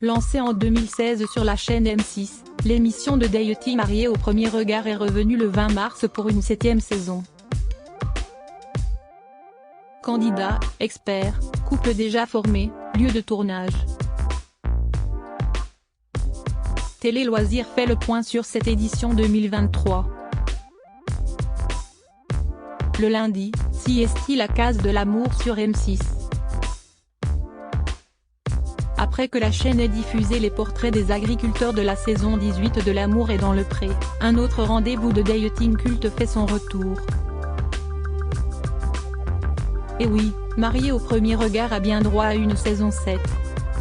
Lancée en 2016 sur la chaîne M6, l'émission de Dating Marié au premier regard est revenue le 20 mars pour une 7e saison. Candidats, experts, couple déjà formé, lieu de tournage. Télé Loisirs fait le point sur cette édition 2023. Le lundi, CST La Case de l'amour sur M6. Après que la chaîne ait diffusé les portraits des agriculteurs de la saison 18 de L'amour est dans le pré, un autre rendez-vous de dating culte fait son retour. Et oui, Marié au premier regard a bien droit à une saison 7.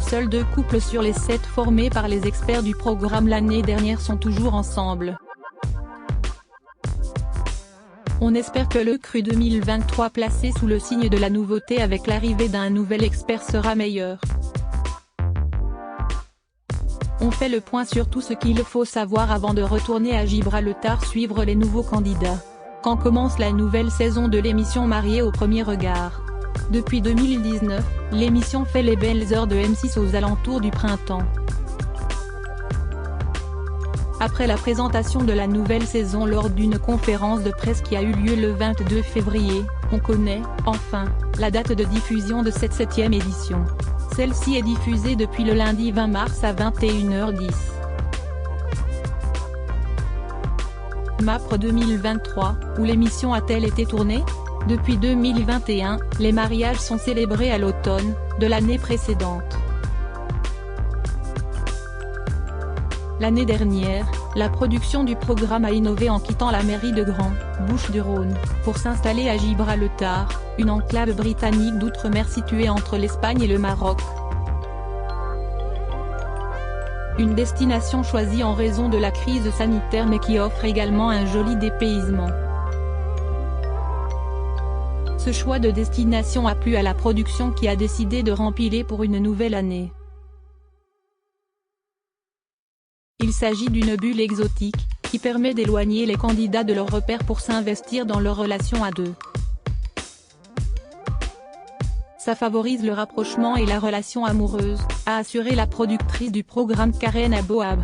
Seuls 2 couples sur les 7 formés par les experts du programme l'année dernière sont toujours ensemble. On espère que le cru 2023 placé sous le signe de la nouveauté avec l'arrivée d'un nouvel expert sera meilleur. On fait le point sur tout ce qu'il faut savoir avant de retourner à Gibraltar suivre les nouveaux candidats. Quand commence la nouvelle saison de l'émission Marié au premier regard? Depuis 2019, l'émission fait les belles heures de M6 aux alentours du printemps. Après la présentation de la nouvelle saison lors d'une conférence de presse qui a eu lieu le 22 février, on connaît, enfin, la date de diffusion de cette 7e édition. Celle-ci est diffusée depuis le lundi 20 mars à 21h10. MAPRE 2023, où l'émission a-t-elle été tournée? Depuis 2021, les mariages sont célébrés à l'automne, de l'année précédente. L'année dernière, la production du programme a innové en quittant la mairie de Grand Bouches-du-Rhône, pour s'installer à Gibraltar, une enclave britannique d'outre-mer située entre l'Espagne et le Maroc. Une destination choisie en raison de la crise sanitaire mais qui offre également un joli dépaysement. Ce choix de destination a plu à la production qui a décidé de rempiler pour une nouvelle année. Il s'agit d'une bulle exotique, qui permet d'éloigner les candidats de leurs repères pour s'investir dans leur relation à deux. Ça favorise le rapprochement et la relation amoureuse, a assuré la productrice du programme Karen Aboab.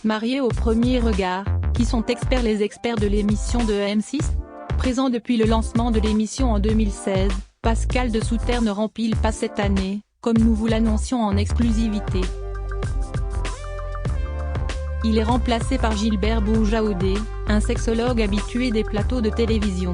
Mariés au premier regard, qui sont les experts de l'émission de M6? Présents depuis le lancement de l'émission en 2016, Pascal de Souter ne rempile pas cette année, comme nous vous l'annoncions en exclusivité. Il est remplacé par Gilbert Boujaoudé, un sexologue habitué des plateaux de télévision.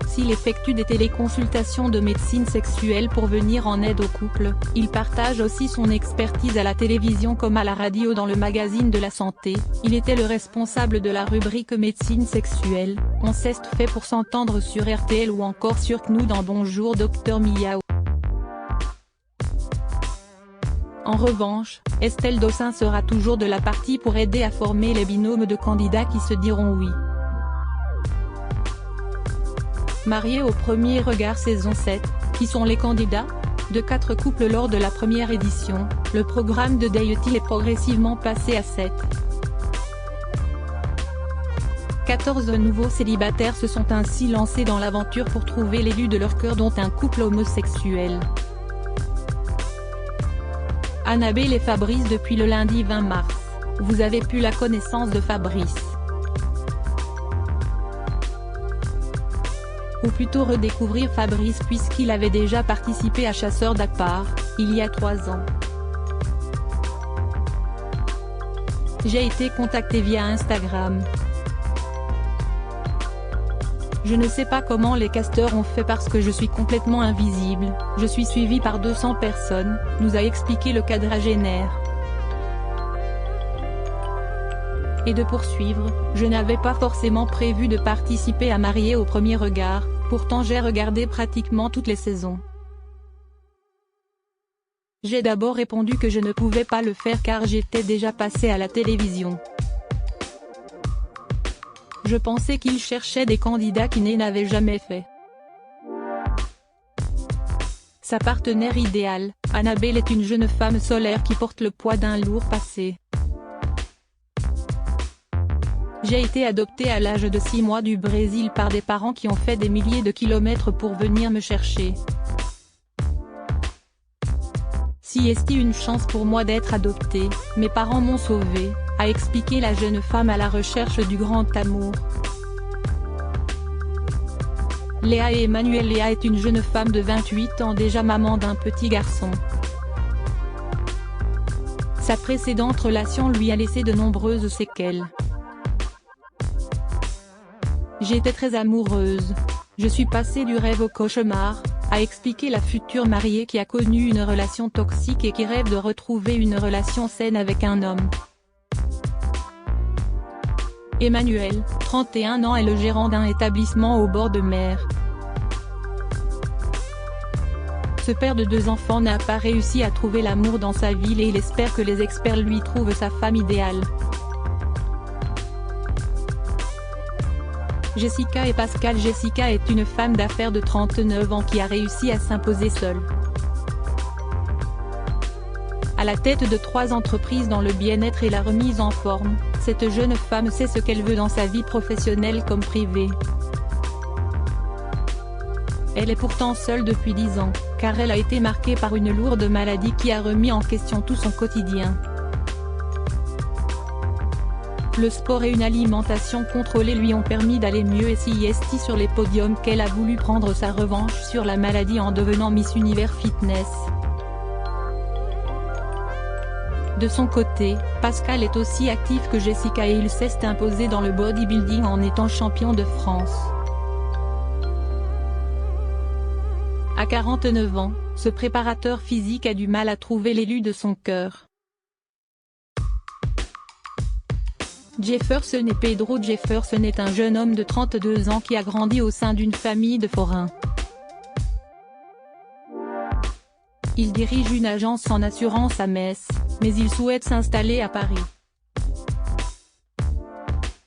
S'il effectue des téléconsultations de médecine sexuelle pour venir en aide aux couples, il partage aussi son expertise à la télévision comme à la radio dans le magazine de la santé. Il était le responsable de la rubrique médecine sexuelle, On s'est fait pour s'entendre sur RTL ou encore sur CNU dans Bonjour Docteur Miaou. En revanche, Estelle Dossin sera toujours de la partie pour aider à former les binômes de candidats qui se diront oui. Mariés au premier regard saison 7, qui sont les candidats? De 4 couples lors de la première édition, le programme de dating est progressivement passé à 7. 14 nouveaux célibataires se sont ainsi lancés dans l'aventure pour trouver l'élu de leur cœur dont un couple homosexuel. Annabelle et Fabrice depuis le lundi 20 mars, vous avez pu la connaissance de Fabrice. Ou plutôt redécouvrir Fabrice puisqu'il avait déjà participé à Chasseurs d'Akbar, il y a 3 ans. J'ai été contacté via Instagram. Je ne sais pas comment les casteurs ont fait parce que je suis complètement invisible, je suis suivi par 200 personnes, nous a expliqué le quadragénaire. Et de poursuivre, je n'avais pas forcément prévu de participer à Marié au premier regard, pourtant j'ai regardé pratiquement toutes les saisons. J'ai d'abord répondu que je ne pouvais pas le faire car j'étais déjà passé à la télévision. Je pensais qu'il cherchait des candidats qui n'avaient jamais fait. Sa partenaire idéale, Annabelle est une jeune femme solaire qui porte le poids d'un lourd passé. J'ai été adoptée à l'âge de 6 mois du Brésil par des parents qui ont fait des milliers de kilomètres pour venir me chercher. Si est une chance pour moi d'être adoptée, mes parents m'ont sauvée, a expliqué la jeune femme à la recherche du grand amour. Léa et Emmanuel. Léa est une jeune femme de 28 ans déjà maman d'un petit garçon. Sa précédente relation lui a laissé de nombreuses séquelles. J'étais très amoureuse. Je suis passée du rêve au cauchemar, a expliqué la future mariée qui a connu une relation toxique et qui rêve de retrouver une relation saine avec un homme. Emmanuel, 31 ans est le gérant d'un établissement au bord de mer. Ce père de 2 enfants n'a pas réussi à trouver l'amour dans sa ville et il espère que les experts lui trouvent sa femme idéale. Jessica et Pascal. Jessica est une femme d'affaires de 39 ans qui a réussi à s'imposer seule. À la tête de 3 entreprises dans le bien-être et la remise en forme, cette jeune femme sait ce qu'elle veut dans sa vie professionnelle comme privée. Elle est pourtant seule depuis 10 ans, car elle a été marquée par une lourde maladie qui a remis en question tout son quotidien. Le sport et une alimentation contrôlée lui ont permis d'aller mieux et si est sur les podiums qu'elle a voulu prendre sa revanche sur la maladie en devenant Miss Univers Fitness. De son côté, Pascal est aussi actif que Jessica et il s'est imposé dans le bodybuilding en étant champion de France. À 49 ans, ce préparateur physique a du mal à trouver l'élu de son cœur. Jefferson et Pedro. Jefferson est un jeune homme de 32 ans qui a grandi au sein d'une famille de forains. Il dirige une agence en assurance à Metz, mais il souhaite s'installer à Paris.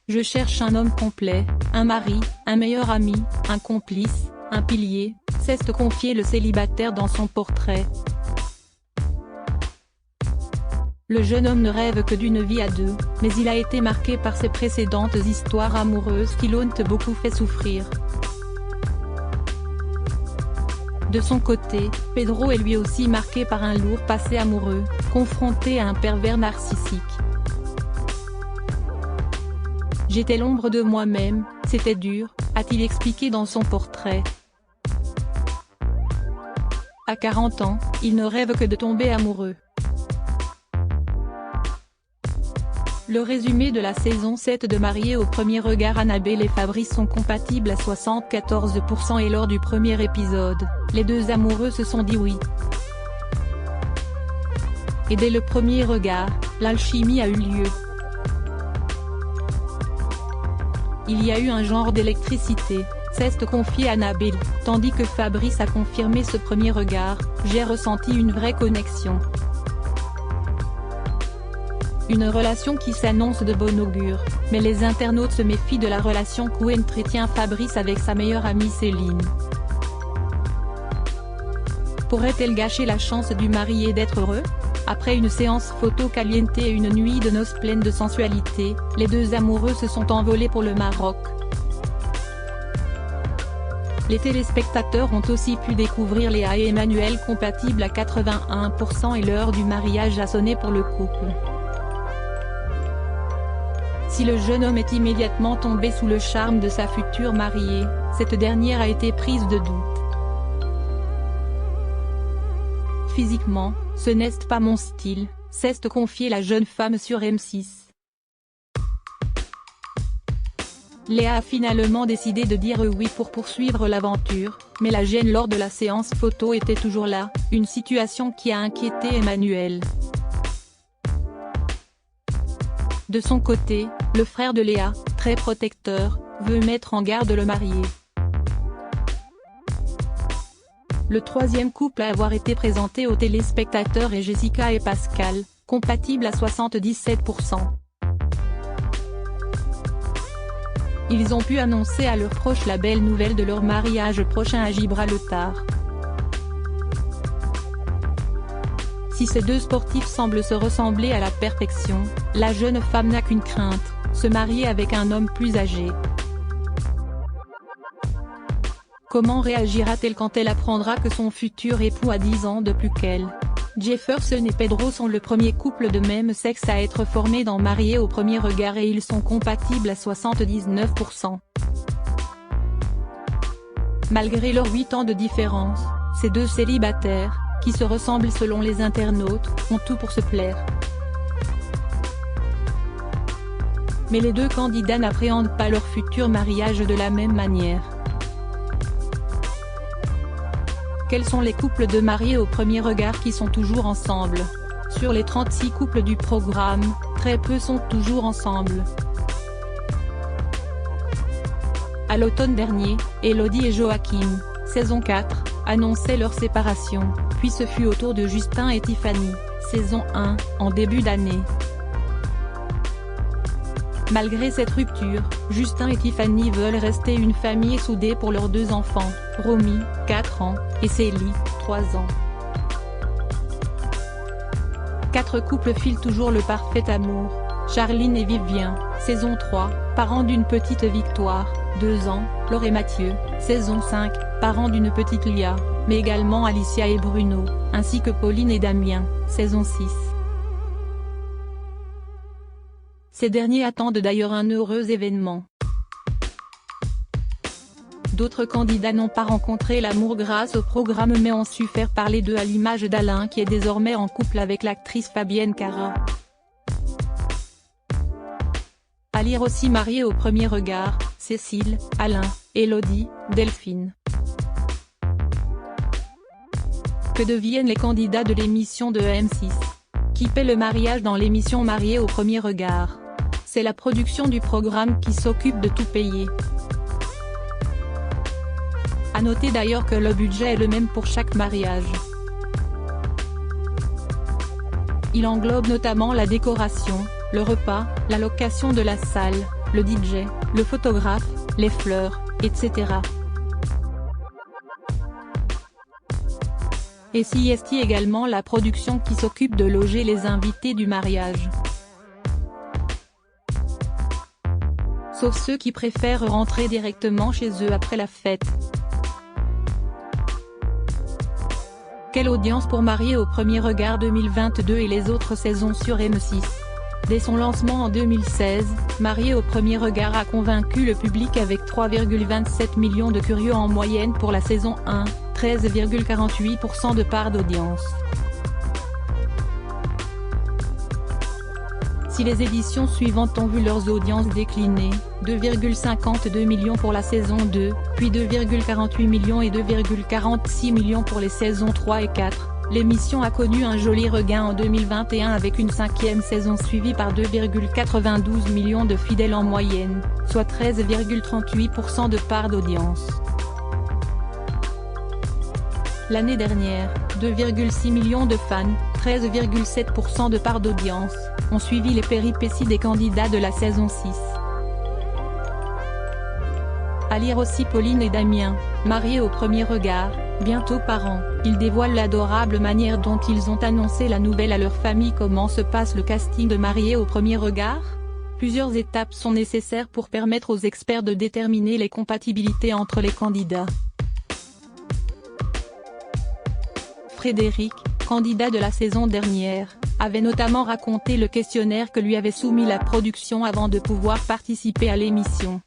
Je cherche un homme complet, un mari, un meilleur ami, un complice, un pilier, s'est confié le célibataire dans son portrait. Le jeune homme ne rêve que d'une vie à 2, mais il a été marqué par ses précédentes histoires amoureuses qui l'ont beaucoup fait souffrir. De son côté, Pedro est lui aussi marqué par un lourd passé amoureux, confronté à un pervers narcissique. J'étais l'ombre de moi-même, c'était dur, a-t-il expliqué dans son portrait. À 40 ans, il ne rêve que de tomber amoureux. Le résumé de la saison 7 de Mariés au premier regard. Annabelle et Fabrice sont compatibles à 74% et lors du premier épisode, les 2 amoureux se sont dit oui. Et dès le premier regard, l'alchimie a eu lieu. Il y a eu un genre d'électricité, s'est confié Annabelle, tandis que Fabrice a confirmé ce premier regard, j'ai ressenti une vraie connexion. Une relation qui s'annonce de bon augure, mais les internautes se méfient de la relation qu'entretient Fabrice avec sa meilleure amie Céline. Pourrait-elle gâcher la chance du marié d'être heureux? Après une séance photo caliente et une nuit de noces pleine de sensualité, les 2 amoureux se sont envolés pour le Maroc. Les téléspectateurs ont aussi pu découvrir Léa et Emmanuel compatibles à 81% et l'heure du mariage a sonné pour le couple. Si le jeune homme est immédiatement tombé sous le charme de sa future mariée, cette dernière a été prise de doute. Physiquement, ce n'est pas mon style, s'est confiée la jeune femme sur M6. Léa a finalement décidé de dire oui pour poursuivre l'aventure, mais la gêne lors de la séance photo était toujours là, une situation qui a inquiété Emmanuel. De son côté, le frère de Léa, très protecteur, veut mettre en garde le marié. Le 3e couple à avoir été présenté aux téléspectateurs est Jessica et Pascal, compatibles à 77%. Ils ont pu annoncer à leurs proches la belle nouvelle de leur mariage prochain à Gibraltar. Si ces 2 sportifs semblent se ressembler à la perfection, la jeune femme n'a qu'une crainte, se marier avec un homme plus âgé. Comment réagira-t-elle quand elle apprendra que son futur époux a 10 ans de plus qu'elle? Jefferson et Pedro sont le premier couple de même sexe à être formé dans Mariés au premier regard et ils sont compatibles à 79%. Malgré leurs 8 ans de différence, ces deux célibataires, qui se ressemblent selon les internautes, ont tout pour se plaire. Mais les deux candidats n'appréhendent pas leur futur mariage de la même manière. Quels sont les couples de mariés au premier regard qui sont toujours ensemble? Sur les 36 couples du programme, très peu sont toujours ensemble. À l'automne dernier, Elodie et Joachim, saison 4, annonçaient leur séparation, puis ce fut au tour de Justin et Tiffany, saison 1, en début d'année. Malgré cette rupture, Justin et Tiffany veulent rester une famille soudée pour leurs deux enfants, Romy, 4 ans, et Célie, 3 ans. 4 couples filent toujours le parfait amour. Charline et Vivien, saison 3, parents d'une petite Victoire, 2 ans, Laure et Mathieu, saison 5, parents d'une petite Lia, mais également Alicia et Bruno, ainsi que Pauline et Damien, saison 6. Ces derniers attendent d'ailleurs un heureux événement. D'autres candidats n'ont pas rencontré l'amour grâce au programme mais ont su faire parler d'eux à l'image d'Alain qui est désormais en couple avec l'actrice Fabienne Cara. À lire aussi Mariés au premier regard, Cécile, Alain, Elodie, Delphine. Que deviennent les candidats de l'émission de M6? Qui paie le mariage dans l'émission Mariés au premier regard? C'est la production du programme qui s'occupe de tout payer. À noter d'ailleurs que le budget est le même pour chaque mariage. Il englobe notamment la décoration, le repas, la location de la salle, le DJ, le photographe, les fleurs, etc. Et s'y est également la production qui s'occupe de loger les invités du mariage. Sauf ceux qui préfèrent rentrer directement chez eux après la fête. Quelle audience pour Mariés au premier regard 2022 et les autres saisons sur M6? Dès son lancement en 2016, Mariés au premier regard a convaincu le public avec 3,27 millions de curieux en moyenne pour la saison 1, 13,48% de part d'audience. Si les éditions suivantes ont vu leurs audiences décliner, 2,52 millions pour la saison 2, puis 2,48 millions et 2,46 millions pour les saisons 3 et 4, l'émission a connu un joli regain en 2021 avec une 5e saison suivie par 2,92 millions de fidèles en moyenne, soit 13,38% de part d'audience. L'année dernière, 2,6 millions de fans, 13,7% de part d'audience, ont suivi les péripéties des candidats de la saison 6. À lire aussi Pauline et Damien, mariés au premier regard, bientôt parents, ils dévoilent l'adorable manière dont ils ont annoncé la nouvelle à leur famille. Comment se passe le casting de Mariés au premier regard? Plusieurs étapes sont nécessaires pour permettre aux experts de déterminer les compatibilités entre les candidats. Frédéric, candidat de la saison dernière, avait notamment raconté le questionnaire que lui avait soumis la production avant de pouvoir participer à l'émission.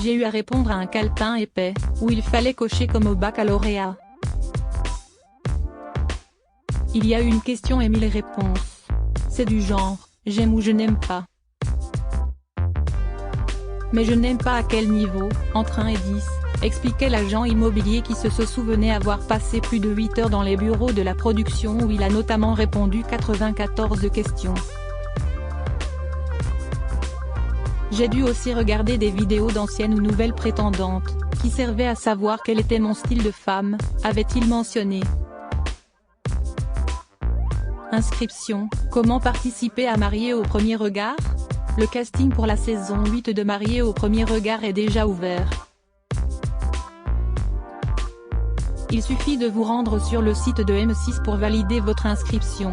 J'ai eu à répondre à un calepin épais, où il fallait cocher comme au baccalauréat. Il y a eu une question et 1000 réponses. C'est du genre, j'aime ou je n'aime pas. Mais je n'aime pas à quel niveau, entre 1 et 10, expliquait l'agent immobilier qui se souvenait avoir passé plus de 8 heures dans les bureaux de la production où il a notamment répondu 94 questions. J'ai dû aussi regarder des vidéos d'anciennes ou nouvelles prétendantes, qui servaient à savoir quel était mon style de femme, avait-il mentionné. Inscription, comment participer à Mariés au premier regard? Le casting pour la saison 8 de Mariés au premier regard est déjà ouvert. Il suffit de vous rendre sur le site de M6 pour valider votre inscription.